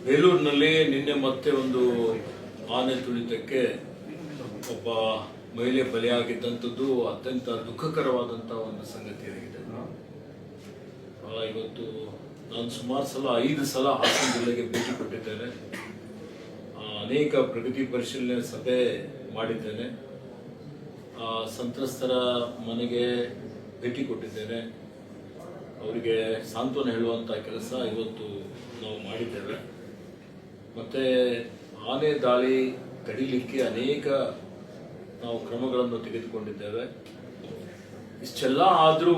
ಬೇಲೂರಿನಲ್ಲಿ ನಿನ್ನೆ ಮತ್ತೆ ಒಂದು ಆನೆ ತುಳಿತಕ್ಕೆ ಒಬ್ಬ ಮಹಿಳೆ ಬಲಿಯಾಗಿದ್ದಂಥದ್ದು ಅತ್ಯಂತ ದುಃಖಕರವಾದಂಥ ಒಂದು ಸಂಗತಿಯಾಗಿದೆ. ಇವತ್ತು ನಾನು ಸುಮಾರು ಸಲ 5 ಸಲ ಹಾಸನ ಜಿಲ್ಲೆಗೆ ಭೇಟಿ ಕೊಟ್ಟಿದ್ದೇನೆ. ಅನೇಕ ಪ್ರಗತಿ ಪರಿಶೀಲನೆ ಸಭೆ ಮಾಡಿದ್ದೇನೆ. ಸಂತ್ರಸ್ತರ ಮನೆಗೆ ಭೇಟಿ ಕೊಟ್ಟಿದ್ದೇನೆ. ಅವರಿಗೆ ಸಾಂತ್ವನ ಹೇಳುವಂಥ ಕೆಲಸ ಇವತ್ತು ನಾವು ಮಾಡಿದ್ದೇವೆ. ಮತ್ತೆ ಆನೆ ದಾಳಿ ತಡಿಲಿಕ್ಕೆ ಅನೇಕ ನಾವು ಕ್ರಮಗಳನ್ನು ತೆಗೆದುಕೊಂಡಿದ್ದೇವೆ. ಇಷ್ಟೆಲ್ಲ ಆದರೂ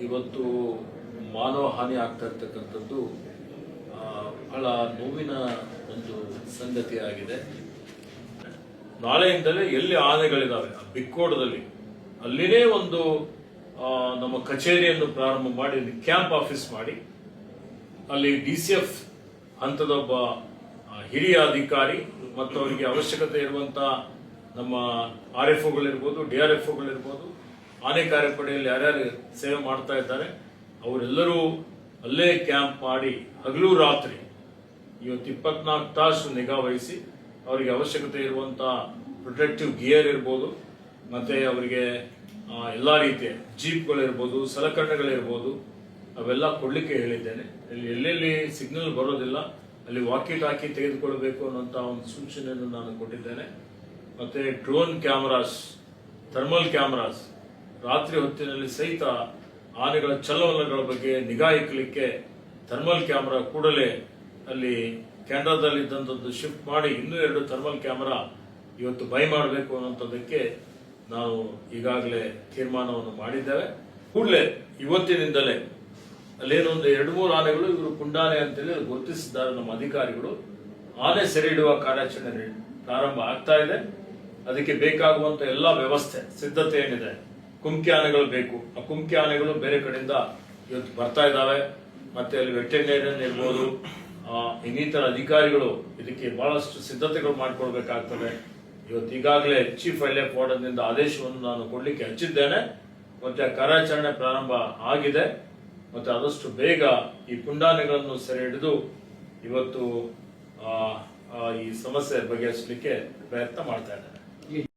ಇವತ್ತು ಮಾನವ ಹಾನಿ ಆಗ್ತಾ ಇರ್ತಕ್ಕಂಥದ್ದು ಬಹಳ ನೋವಿನ ಒಂದು ಸಂಗತಿಯಾಗಿದೆ. ನಾಳೆಯಿಂದಲೇ ಎಲ್ಲಿ ಆನೆಗಳಿದ್ದಾವೆ ಬಿಕ್ಕೋಡದಲ್ಲಿ ಅಲ್ಲಿನೇ ಒಂದು ನಮ್ಮ ಕಚೇರಿಯನ್ನು ಪ್ರಾರಂಭ ಮಾಡಿ ಕ್ಯಾಂಪ್ ಆಫೀಸ್ ಮಾಡಿ ಅಲ್ಲಿ DCF ಹಂತದ ಒಬ್ಬ ಹಿರಿಯ ಅಧಿಕಾರಿ ಮತ್ತು ಅವರಿಗೆ ಅವಶ್ಯಕತೆ ಇರುವಂತಹ ನಮ್ಮ RFOಗಳಿರ್ಬೋದು, DRFOಗಳಿರ್ಬೋದು, ಆನೆ ಕಾರ್ಯಪಡೆಯಲ್ಲಿ ಯಾರ್ಯಾರು ಸೇವೆ ಮಾಡ್ತಾ ಇದ್ದಾರೆ ಅವರೆಲ್ಲರೂ ಅಲ್ಲೇ ಕ್ಯಾಂಪ್ ಮಾಡಿ ಹಗಲು ರಾತ್ರಿ ಇವತ್ತು 24 ತಾಸು ನಿಗಾ ವಹಿಸಿ ಅವರಿಗೆ ಅವಶ್ಯಕತೆ ಇರುವಂತಹ ಪ್ರೊಟೆಕ್ಟಿವ್ ಗಿಯರ್ ಇರ್ಬೋದು, ಮತ್ತೆ ಅವರಿಗೆ ಎಲ್ಲ ರೀತಿಯ ಜೀಪ್ಗಳಿರ್ಬೋದು, ಸಲಕರಣೆಗಳಿರ್ಬೋದು, ಅವೆಲ್ಲ ಕೊಡ್ಲಿಕ್ಕೆ ಹೇಳಿದ್ದೇನೆ. ಎಲ್ಲೆಲ್ಲಿ ಸಿಗ್ನಲ್ ಬರೋದಿಲ್ಲ ಅಲ್ಲಿ ವಾಕಿ ಟಾಕಿ ತೆಗೆದುಕೊಳ್ಬೇಕು ಅನ್ನೋಂಥ ಒಂದು ಸೂಚನೆಯನ್ನು ನಾನು ಕೊಟ್ಟಿದ್ದೇನೆ. ಮತ್ತೆ ಡ್ರೋನ್ ಕ್ಯಾಮರಾಸ್, ಥರ್ಮಲ್ ಕ್ಯಾಮರಾಸ್, ರಾತ್ರಿ ಹೊತ್ತಿನಲ್ಲಿ ಸಹಿತ ಆನೆಗಳ ಚಲವಲನಗಳ ಬಗ್ಗೆ ನಿಗಾ ಇಕ್ಕಲಿಕ್ಕೆ ಥರ್ಮಲ್ ಕ್ಯಾಮರಾ ಕೂಡಲೇ ಅಲ್ಲಿ ಕ್ಯಾನಡಾದಲ್ಲಿ ಇದ್ದಂಥದ್ದು ಶಿಫ್ಟ್ ಮಾಡಿ ಇನ್ನೂ 2 ಥರ್ಮಲ್ ಕ್ಯಾಮರಾ ಇವತ್ತು ಬೈ ಮಾಡಬೇಕು ಅನ್ನೋಂಥದ್ದಕ್ಕೆ ನಾವು ಈಗಾಗಲೇ ತೀರ್ಮಾನವನ್ನು ಮಾಡಿದ್ದೇವೆ. ಕೂಡಲೇ ಇವತ್ತಿನಿಂದಲೇ ಅಲ್ಲೇನೋ ಒಂದು 2-3 ಆನೆಗಳು ಇವರು ಪುಂಡಾನೆ ಅಂತೇಳಿ ಗುರುತಿಸಿದ್ದಾರೆ ನಮ್ಮ ಅಧಿಕಾರಿಗಳು. ಆನೆ ಸೆರೆ ಹಿಡುವ ಕಾರ್ಯಾಚರಣೆ ಪ್ರಾರಂಭ ಆಗ್ತಾ ಇದೆ. ಅದಕ್ಕೆ ಬೇಕಾಗುವಂತ ಎಲ್ಲ ವ್ಯವಸ್ಥೆ ಸಿದ್ಧತೆ ಏನಿದೆ, ಕುಮ್ಕಿ ಆನೆಗಳು ಬೇಕು, ಆ ಕುಮ್ಕಿ ಆನೆಗಳು ಬೇರೆ ಕಡೆಯಿಂದ ಇವತ್ತು ಬರ್ತಾ ಇದ್ದಾವೆ. ಮತ್ತೆ ಅಲ್ಲಿ ವೆಟರ್ನೇರಿಯನ್ ಇರ್ಬೋದು, ಇನ್ನಿತರ ಅಧಿಕಾರಿಗಳು ಇದಕ್ಕೆ ಬಹಳಷ್ಟು ಸಿದ್ಧತೆಗಳು ಮಾಡಿಕೊಳ್ಬೇಕಾಗ್ತದೆ. ಇವತ್ತು ಈಗಾಗಲೇ ಚೀಫ್ ವೈಲ್ಡ್ ವಾರ್ಡನ್ನಿಂದ ಆದೇಶವನ್ನು ನಾನು ಕೊಡ್ಲಿಕ್ಕೆ ಹಚ್ಚಿದ್ದೇನೆ. ಮತ್ತೆ ಆ ಕಾರ್ಯಾಚರಣೆ ಪ್ರಾರಂಭ ಆಗಿದೆ. ಮತ್ತೆ ಆದಷ್ಟು ಬೇಗ ಈ ಪುಂಡಾನೆಗಳನ್ನು ಸೆರೆ ಹಿಡಿದು ಇವತ್ತು ಈ ಸಮಸ್ಯೆ ಬಗೆಹರಿಸಲಿಕ್ಕೆ ಪ್ರಯತ್ನ ಮಾಡ್ತಾ ಇದ್ದಾರೆ.